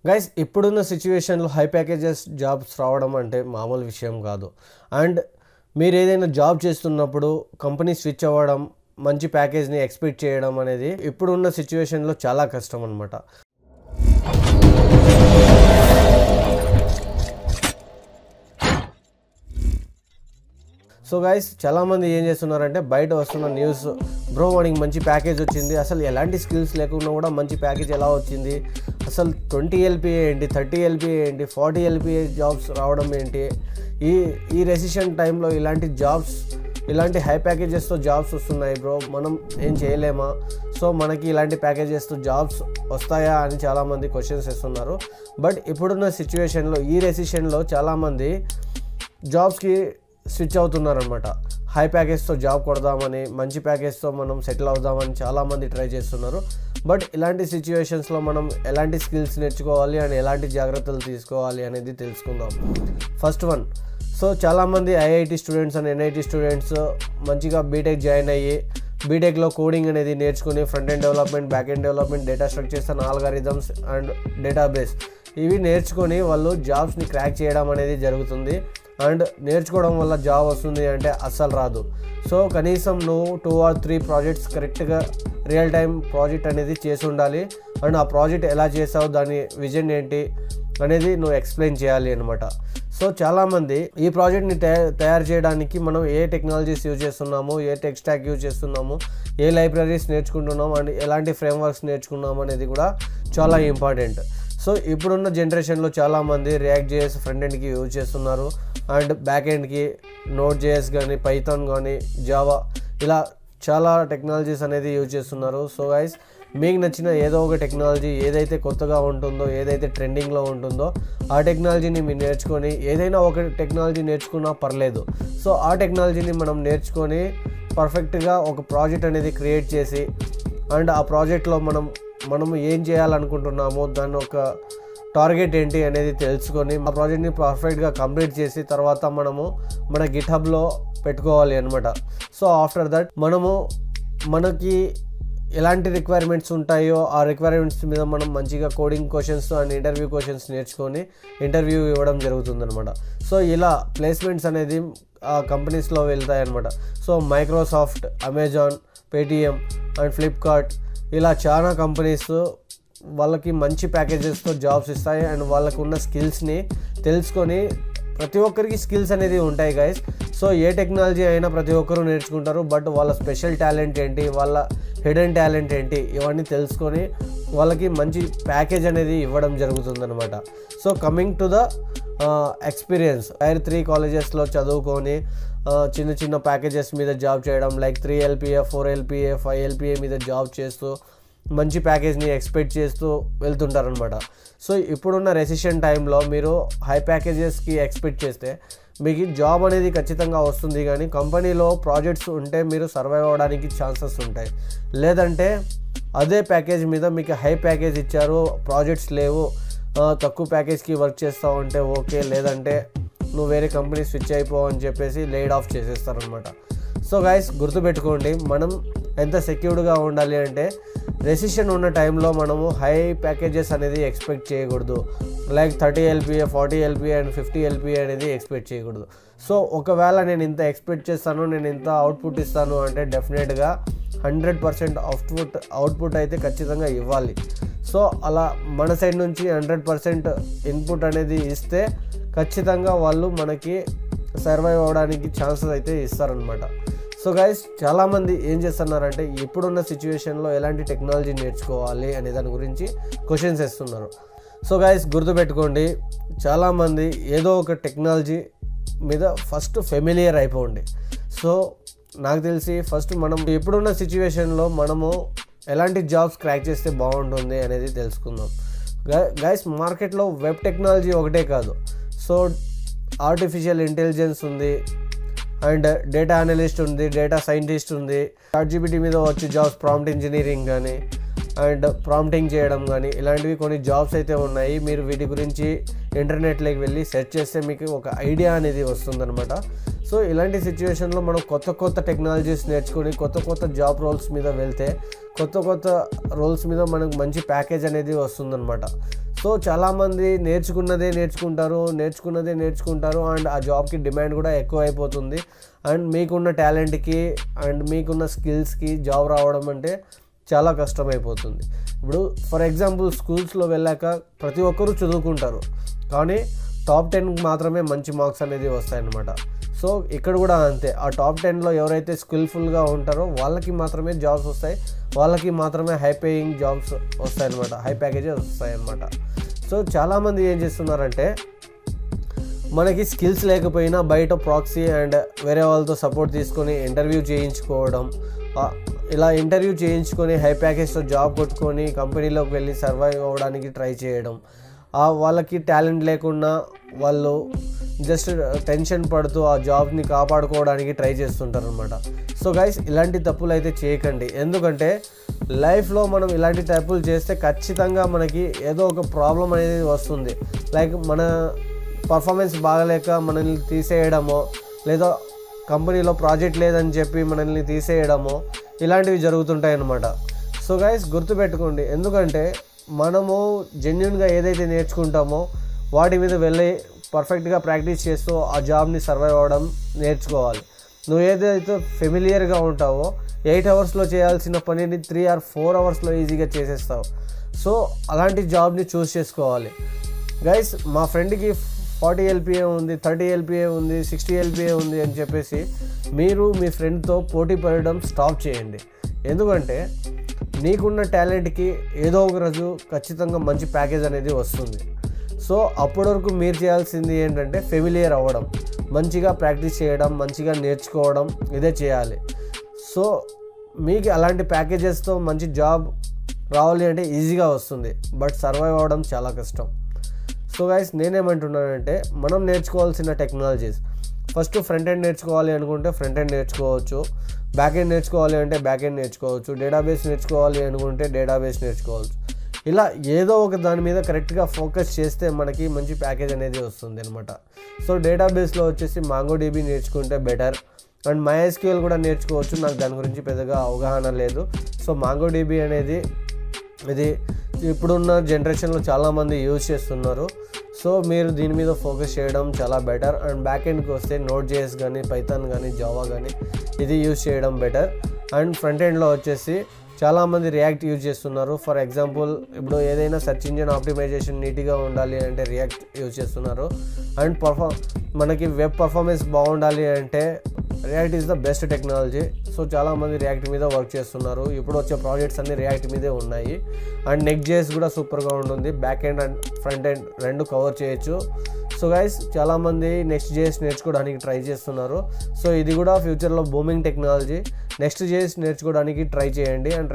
Guys ఇప్పుడున్న సిచ్యువేషన్లో high packages jobs రావడం అంటే మామూలు విషయం కాదు. అండ్ మీరు ఏదైనా జాబ్ చేస్తున్నప్పుడు కంపెనీ స్విచ్ అవ్వడం, మంచి ప్యాకేజ్ని ఎక్స్పెక్ట్ చేయడం అనేది ఇప్పుడున్న సిచ్యువేషన్లో చాలా కష్టం అనమాట. సో గైస్ చాలామంది ఏం చేస్తున్నారంటే బయట వస్తున్న న్యూస్, బ్రో వానికి మంచి ప్యాకేజ్ వచ్చింది, అసలు ఎలాంటి స్కిల్స్ లేకుండా కూడా మంచి ప్యాకేజ్ ఎలా వచ్చింది, అసలు 20 LPA ఏంటి, 30 LPA ఏంటి, 40 LPA జాబ్స్ రావడం ఏంటి, ఈ రెసిషన్ టైంలో ఇలాంటి హై ప్యాకేజెస్తో జాబ్స్ వస్తున్నాయి బ్రో, మనం ఏం చేయలేమా, సో మనకి ఇలాంటి ప్యాకేజెస్తో జాబ్స్ వస్తాయా అని చాలామంది క్వశ్చన్స్ ఇస్తున్నారు. బట్ ఇప్పుడున్న సిచ్యువేషన్లో ఈ రెసిషన్లో చాలామంది జాబ్స్కి స్విచ్ అవుతున్నారనమాట. హై ప్యాకేజ్తో జాబ్ కొడదామని, మంచి ప్యాకేజ్తో మనం సెటిల్ అవుదామని చాలామంది ట్రై చేస్తున్నారు. బట్ ఇలాంటి సిచ్యువేషన్స్లో మనం ఎలాంటి స్కిల్స్ నేర్చుకోవాలి అండ్ ఎలాంటి జాగ్రత్తలు తీసుకోవాలి అనేది తెలుసుకుందాం. ఫస్ట్ వన్, సో చాలామంది IIT students and NIT students మంచిగా బీటెక్ జాయిన్ అయ్యి బీటెక్లో కోడింగ్ అనేది నేర్చుకుని front end development, back end development, data structures and algorithms and database ఇవి నేర్చుకొని వాళ్ళు జాబ్స్ని క్రాక్ చేయడం అనేది జరుగుతుంది. అండ్ నేర్చుకోవడం వల్ల జాబ్ వస్తుంది అంటే అస్సలు రాదు. సో కనీసం నువ్వు 2 or 3 ప్రాజెక్ట్స్ కరెక్ట్గా రియల్ టైం ప్రాజెక్ట్ అనేది చేసి ఉండాలి. అండ్ ఆ ప్రాజెక్ట్ ఎలా చేసావు, దాని విజన్ ఏంటి అనేది నువ్వు ఎక్స్ప్లెయిన్ చేయాలి అనమాట. సో చాలామంది ఈ ప్రాజెక్ట్ని తయారు చేయడానికి మనం ఏ టెక్నాలజీస్ యూజ్ చేస్తున్నాము, ఏ టెక్ స్టాక్ యూజ్ చేస్తున్నాము, ఏ లైబ్రరీస్ నేర్చుకుంటున్నాము అండ్ ఎలాంటి ఫ్రేమ్వర్క్స్ నేర్చుకున్నాము అనేది కూడా చాలా ఇంపార్టెంట్. సో ఇప్పుడున్న జనరేషన్లో చాలామంది రియాక్ట్ JS ఫ్రంట్ ఎండ్కి యూజ్ చేస్తున్నారు అండ్ బ్యాక్ ఎండ్కి Node.js కానీ, పైథాన్ కానీ, జావా ఇలా చాలా టెక్నాలజీస్ అనేది యూజ్ చేస్తున్నారు. సో గైస్ మీకు నచ్చిన ఏదో ఒక టెక్నాలజీ ఏదైతే కొత్తగా ఉంటుందో, ఏదైతే ట్రెండింగ్లో ఉంటుందో ఆ టెక్నాలజీని మీరు నేర్చుకొని, ఏదైనా ఒక టెక్నాలజీ నేర్చుకున్నా పర్లేదు. సో ఆ టెక్నాలజీని మనం నేర్చుకొని పర్ఫెక్ట్గా ఒక ప్రాజెక్ట్ అనేది క్రియేట్ చేసి అండ్ ఆ ప్రాజెక్ట్లో మనము ఏం చేయాలనుకుంటున్నామో దాని ఒక టార్గెట్ ఏంటి అనేది తెలుసుకొని ఆ ప్రాజెక్ట్ని పర్ఫెక్ట్గా కంప్లీట్ చేసి తర్వాత మనము మన గిట్హబ్లో పెట్టుకోవాలి అనమాట. సో ఆఫ్టర్ దట్ మనకి ఎలాంటి రిక్వైర్మెంట్స్ ఉంటాయో ఆ రిక్వైర్మెంట్స్ మీద మనం మంచిగా coding questions and interview questions నేర్చుకొని ఇంటర్వ్యూ ఇవ్వడం జరుగుతుందన్నమాట. సో ఇలా ప్లేస్మెంట్స్ అనేది ఆ కంపెనీస్లో వెళ్తాయి అనమాట. So Microsoft, Amazon, Paytm and Flipkart ఇలా చాలా కంపెనీస్ వాళ్ళకి మంచి ప్యాకేజెస్తో జాబ్స్ ఇస్తాయి. అండ్ వాళ్ళకు ఉన్న స్కిల్స్ని తెలుసుకొని, ప్రతి ఒక్కరికి స్కిల్స్ అనేది ఉంటాయి గైస్. సో ఏ టెక్నాలజీ అయినా ప్రతి ఒక్కరూ నేర్చుకుంటారు. బట్ వాళ్ళ స్పెషల్ టాలెంట్ ఏంటి, వాళ్ళ హిడెన్ టాలెంట్ ఏంటి, ఇవన్నీ తెలుసుకొని వాళ్ళకి మంచి ప్యాకేజ్ అనేది ఇవ్వడం జరుగుతుందన్నమాట. So coming to the experience, Tier 3 కాలేజెస్లో చదువుకొని చిన్న చిన్న ప్యాకేజెస్ మీద జాబ్ చేయడం, లైక్ 3 LPA, 4 LPA, 5 LPA మీద జాబ్ చేస్తూ మంచి ప్యాకేజ్ని ఎక్స్పెక్ట్ చేస్తూ వెళ్తుంటారనమాట. సో ఇప్పుడున్న రెసిషన్ టైంలో మీరు హై ప్యాకేజెస్కి ఎక్స్పెక్ట్ చేస్తే మీకు జాబ్ అనేది ఖచ్చితంగా వస్తుంది, కానీ కంపెనీలో ప్రాజెక్ట్స్ ఉంటే మీరు సర్వైవ్ అవ్వడానికి ఛాన్సెస్ ఉంటాయి. లేదంటే అదే ప్యాకేజ్ మీద మీకు హై ప్యాకేజ్ ఇచ్చారు, ప్రాజెక్ట్స్ లేవు, తక్కువ ప్యాకేజ్కి వర్క్ చేస్తూ ఉంటే ఓకే, లేదంటే నువ్వు వేరే కంపెనీ స్విచ్ అయిపో అని చెప్పేసి లేడ్ ఆఫ్ చేసేస్తారనమాట. సో గైస్ గుర్తుపెట్టుకోండి, మనం ఎంత సెక్యూర్డ్గా ఉండాలి అంటే రెసిషన్ ఉన్న టైంలో మనము హై ప్యాకేజెస్ అనేది ఎక్స్పెక్ట్ చేయకూడదు. Like 30 LPA, 40 LPA and 50 LPA అనేది ఎక్స్పెక్ట్ చేయకూడదు. సో ఒకవేళ నేను ఇంత ఎక్స్పెక్ట్ చేస్తాను, నేను ఇంత అవుట్పుట్ ఇస్తాను అంటే డెఫినెట్గా 100% అవుట్పుట్ అయితే ఖచ్చితంగా ఇవ్వాలి. సో అలా మన సైడ్ నుంచి 100% ఇన్పుట్ అనేది ఇస్తే ఖచ్చితంగా వాళ్ళు మనకి సర్వైవ్ అవ్వడానికి ఛాన్సెస్ అయితే ఇస్తారనమాట. సో గైస్ చాలామంది ఏం చేస్తున్నారంటే ఇప్పుడున్న సిచ్యువేషన్లో ఎలాంటి టెక్నాలజీ నేర్చుకోవాలి అనే దాని గురించి క్వశ్చన్స్ వేస్తున్నారు. సో గైస్ గుర్తుపెట్టుకోండి, చాలామంది ఏదో ఒక టెక్నాలజీ మీద ఫస్ట్ ఫెమిలియర్ అయిపోండి. సో నాకు తెలిసి ఫస్ట్ మనం ఇప్పుడున్న సిచ్యువేషన్లో మనము ఎలాంటి జాబ్స్ క్రాక్ చేస్తే బాగుంటుంది అనేది తెలుసుకుందాం. గైస్ మార్కెట్లో వెబ్ టెక్నాలజీ ఒకటే కాదు, సో ఆర్టిఫిషియల్ ఇంటెలిజెన్స్ ఉంది, అండ్ డేటా అనలిస్ట్ ఉంది, డేటా సైంటిస్ట్ ఉంది, ChatGPT మీద వచ్చే జాబ్స్, ప్రాంప్ట్ ఇంజనీరింగ్ కానీ అండ్ ప్రాంప్టింగ్ చేయడం కానీ ఇలాంటివి కొన్ని జాబ్స్ అయితే ఉన్నాయి. మీరు వీటి గురించి ఇంటర్నెట్లోకి వెళ్ళి సెర్చ్ చేస్తే మీకు ఒక ఐడియా అనేది వస్తుందన్నమాట. సో ఇలాంటి సిచ్యువేషన్లో మనం కొత్త టెక్నాలజీస్ నేర్చుకొని కొత్త జాబ్ రోల్స్ మీద వెళ్తే కొత్త రోల్స్ మీద మనకు మంచి ప్యాకేజ్ అనేది వస్తుందన్నమాట. సో చాలామంది నేర్చుకున్నదే నేర్చుకుంటారు అండ్ ఆ జాబ్కి డిమాండ్ కూడా ఎక్కువ అయిపోతుంది. అండ్ మీకున్న టాలెంట్కి అండ్ మీకున్న స్కిల్స్కి జాబ్ రావడం అంటే చాలా కష్టమైపోతుంది. ఇప్పుడు ఫర్ ఎగ్జాంపుల్ స్కూల్స్లో వెళ్ళాక ప్రతి ఒక్కరూ చదువుకుంటారు, కానీ టాప్ 10 మాత్రమే మంచి మార్క్స్ అనేది వస్తాయన్నమాట. సో ఇక్కడ కూడా అంతే, ఆ టాప్ 10లో ఎవరైతే స్కిల్ఫుల్గా ఉంటారో వాళ్ళకి మాత్రమే జాబ్స్ వస్తాయి, వాళ్ళకి మాత్రమే హై పేయింగ్ జాబ్స్ వస్తాయన్నమాట, హై ప్యాకేజెస్ వస్తాయన్నమాట. సో చాలామంది ఏం చేస్తున్నారంటే మనకి స్కిల్స్ లేకపోయినా బయట ప్రాక్సీ అండ్ వేరే వాళ్ళతో సపోర్ట్ తీసుకొని ఇంటర్వ్యూ చేయించుకోవడం, ఇలా ఇంటర్వ్యూ చేయించుకొని హై ప్యాకేజ్తో జాబ్ కొట్టుకొని కంపెనీలోకి వెళ్ళి సర్వైవ్ అవ్వడానికి ట్రై చేయడం. వాళ్ళకి టాలెంట్ లేకుండా వాళ్ళు జస్ట్ టెన్షన్ పడుతూ ఆ జాబ్ని కాపాడుకోవడానికి ట్రై చేస్తుంటారు అనమాట. సో గైస్, ఇలాంటి తప్పులు అయితే చేయకండి. ఎందుకంటే లైఫ్లో మనం ఇలాంటి తప్పులు చేస్తే ఖచ్చితంగా మనకి ఏదో ఒక ప్రాబ్లం అనేది వస్తుంది. లైక్ మన పర్ఫార్మెన్స్ బాగలేక మనల్ని తీసేయడమో, లేదా కంపెనీలో ప్రాజెక్ట్ లేదని చెప్పి మనల్ని తీసేయడమో, ఇలాంటివి జరుగుతుంటాయి అన్నమాట. సో గైస్, గుర్తుపెట్టుకోండి, ఎందుకంటే మనము జెన్యున్గా ఏదైతే నేర్చుకుంటామో వాటి మీద వెళ్ళి పర్ఫెక్ట్గా ప్రాక్టీస్ చేస్తూ ఆ జాబ్ని సర్వైవ్ అవ్వడం నేర్చుకోవాలి. నువ్వు ఏదైతే ఫెమిలియర్గా ఉంటావో 8 అవర్స్లో చేయాల్సిన పనిని 3 or 4 అవర్స్లో ఈజీగా చేసేస్తావు. సో అలాంటి జాబ్ని చూస్ చేసుకోవాలి. గైస్, మా ఫ్రెండ్కి 40 LPA ఉంది, 30 LPA ఉంది, 60 LPA ఉంది అని చెప్పేసి మీరు మీ ఫ్రెండ్తో పోటీ పడడం స్టాప్ చేయండి. ఎందుకంటే నీకున్న టాలెంట్కి ఏదో ఒక రోజు ఖచ్చితంగా మంచి ప్యాకేజ్ అనేది వస్తుంది. సో అప్పటి వరకు మీరు చేయాల్సింది ఏంటంటే ఫెమిలియర్ అవ్వడం, మంచిగా ప్రాక్టీస్ చేయడం, మంచిగా నేర్చుకోవడం, ఇదే చేయాలి. సో మీకు అలాంటి ప్యాకేజెస్తో మంచి జాబ్ రావాలి అంటే ఈజీగా వస్తుంది, బట్ సర్వైవ్ అవ్వడం చాలా కష్టం. సో గైస్, నేనేమంటున్నానంటే మనం నేర్చుకోవాల్సిన టెక్నాలజీస్, ఫస్ట్ ఫ్రంట్ ఎండ్ నేర్చుకోవాలి అనుకుంటే ఫ్రంట్ ఎండ్ నేర్చుకోవచ్చు, బ్యాక్ ఎండ్ నేర్చుకోవాలి అంటే బ్యాక్ ఎండ్ నేర్చుకోవచ్చు, డేటాబేస్ నేర్చుకోవాలి అనుకుంటే డేటాబేస్ నేర్చుకోవచ్చు. ఇలా ఏదో ఒక దాని మీద కరెక్ట్గా ఫోకస్ చేస్తే మనకి మంచి ప్యాకేజ్ అనేది వస్తుంది అనమాట. సో డేటాబేస్లో వచ్చేసి MongoDB నేర్చుకుంటే బెటర్, అండ్ MySQL కూడా నేర్చుకోవచ్చు. నాకు దాని గురించి పెద్దగా అవగాహన లేదు. సో MongoDB అనేది ఇది ఇప్పుడున్న జనరేషన్లో చాలామంది యూజ్ చేస్తున్నారు. సో మీరు దీని మీద ఫోకస్ చేయడం చాలా బెటర్. అండ్ బ్యాక్ ఎండ్కి వస్తే Node.js కానీ, పైథాన్ కానీ, జావా కానీ ఇది యూజ్ చేయడం బెటర్. అండ్ ఫ్రంట్ ఎండ్లో వచ్చేసి చాలామంది రియాక్ట్ యూజ్ చేస్తున్నారు. ఫర్ ఎగ్జాంపుల్, ఇప్పుడు ఏదైనా సెర్చ్ ఇంజిన్ ఆప్టిమైజేషన్ నీట్గా ఉండాలి అంటే రియాక్ట్ యూజ్ చేస్తున్నారు. అండ్ మనకి వెబ్ పర్ఫార్మెన్స్ బాగుండాలి అంటే react is the best technology. So చాలామంది రియాక్ట్ మీద వర్క్ చేస్తున్నారు. ఇప్పుడు వచ్చే ప్రాజెక్ట్స్ అన్నీ రియాక్ట్ మీదే ఉన్నాయి. అండ్ Next.js కూడా సూపర్గా ఉంటుంది. Back end and front end రెండు కవర్ చేయొచ్చు. సో గైస్, చాలామంది Next.js నేర్చుకోవడానికి ట్రై చేస్తున్నారు. సో ఇది కూడా ఫ్యూచర్లో బూమింగ్ టెక్నాలజీ. Next.js నేర్చుకోవడానికి ట్రై చేయండి. అండ్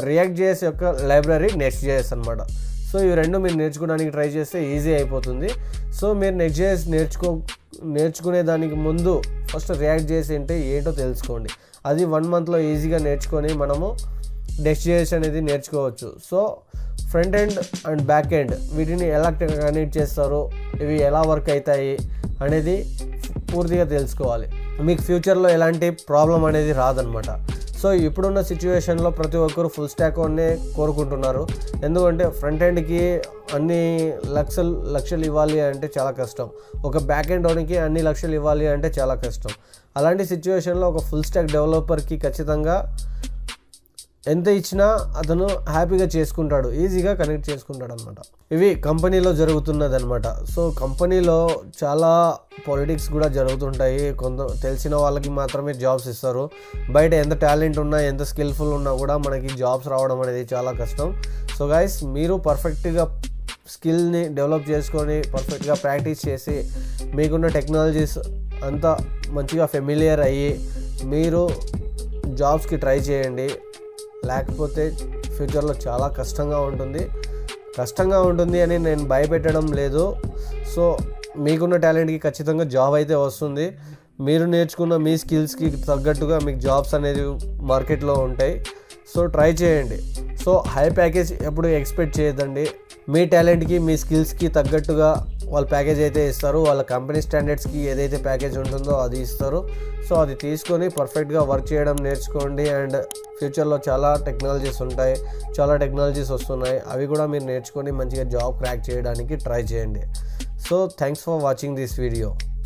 React.js యొక్క లైబ్రరీ Next.js అనమాట. సో ఇవి రెండు మీరు నేర్చుకోవడానికి ట్రై చేస్తే ఈజీ అయిపోతుంది. సో మీరు Next.js నేర్చుకునే దానికి ముందు ఫస్ట్ React.js ఏంటో తెలుసుకోండి. అది 1 monthలో ఈజీగా నేర్చుకొని మనము Next.js అనేది నేర్చుకోవచ్చు. So front end and back end వీటిని ఎలా కనెక్ట్ చేస్తారో, ఇవి ఎలా వర్క్ అవుతాయి అనేది పూర్తిగా తెలుసుకోవాలి. మీకు ఫ్యూచర్లో ఎలాంటి ప్రాబ్లం అనేది రాదనమాట. సో ఇప్పుడున్న సిచ్యువేషన్లో ప్రతి ఒక్కరు ఫుల్ స్టాక్ అనే కోరుకుంటున్నారు. ఎందుకంటే ఫ్రంట్ ఎండ్కి అన్ని లక్షలు ఇవ్వాలి అంటే చాలా కష్టం, ఒక బ్యాక్ ఎండ్ ఓన్కి అన్ని లక్షలు ఇవ్వాలి అంటే చాలా కష్టం. అలాంటి సిచ్యువేషన్లో ఒక ఫుల్ స్టాక్ డెవలపర్కి ఖచ్చితంగా ఎంత ఇచ్చినా అతను హ్యాపీగా చేసుకుంటాడు, ఈజీగా కనెక్ట్ చేసుకుంటాడు అనమాట. ఇవి కంపెనీలో జరుగుతున్నది అనమాట. సో కంపెనీలో చాలా పాలిటిక్స్ కూడా జరుగుతుంటాయి. తెలిసిన వాళ్ళకి మాత్రమే జాబ్స్ ఇస్తారు. బయట ఎంత టాలెంట్ ఉన్నా, ఎంత స్కిల్ఫుల్ ఉన్నా కూడా మనకి జాబ్స్ రావడం అనేది చాలా కష్టం. సో గైస్, మీరు పర్ఫెక్ట్గా స్కిల్ని డెవలప్ చేసుకొని పర్ఫెక్ట్గా ప్రాక్టీస్ చేసి మీకున్న టెక్నాలజీస్ అంతా మంచిగా ఫెమిలియర్ అయ్యి మీరు జాబ్స్కి ట్రై చేయండి. లేకపోతే ఫ్యూచర్లో చాలా కష్టంగా ఉంటుంది అని నేను భయపెట్టడం లేదు. సో మీకున్న టాలెంట్కి ఖచ్చితంగా జాబ్ అయితే వస్తుంది. మీరు నేర్చుకున్న మీ స్కిల్స్కి తగ్గట్టుగా మీకు జాబ్స్ అనేది మార్కెట్లో ఉంటాయి. సో ట్రై చేయండి. సో హై ప్యాకేజ్ ఎప్పుడు ఎక్స్పెక్ట్ చేయొద్దండి. మీ టాలెంట్కి మీ స్కిల్స్కి తగ్గట్టుగా వాళ్ళు ప్యాకేజ్ అయితే ఇస్తారు. వాళ్ళ కంపెనీ స్టాండర్డ్స్కి ఏదైతే ప్యాకేజ్ ఉంటుందో అది ఇస్తారు. సో అది తీసుకొని పర్ఫెక్ట్గా వర్క్ చేయడం నేర్చుకోండి. అండ్ ఫ్యూచర్లో చాలా టెక్నాలజీస్ ఉంటాయి, చాలా టెక్నాలజీస్ వస్తున్నాయి. అవి కూడా మీరు నేర్చుకొని మంచిగా జాబ్ క్రాక్ చేయడానికి ట్రై చేయండి. So thanks for watching this video.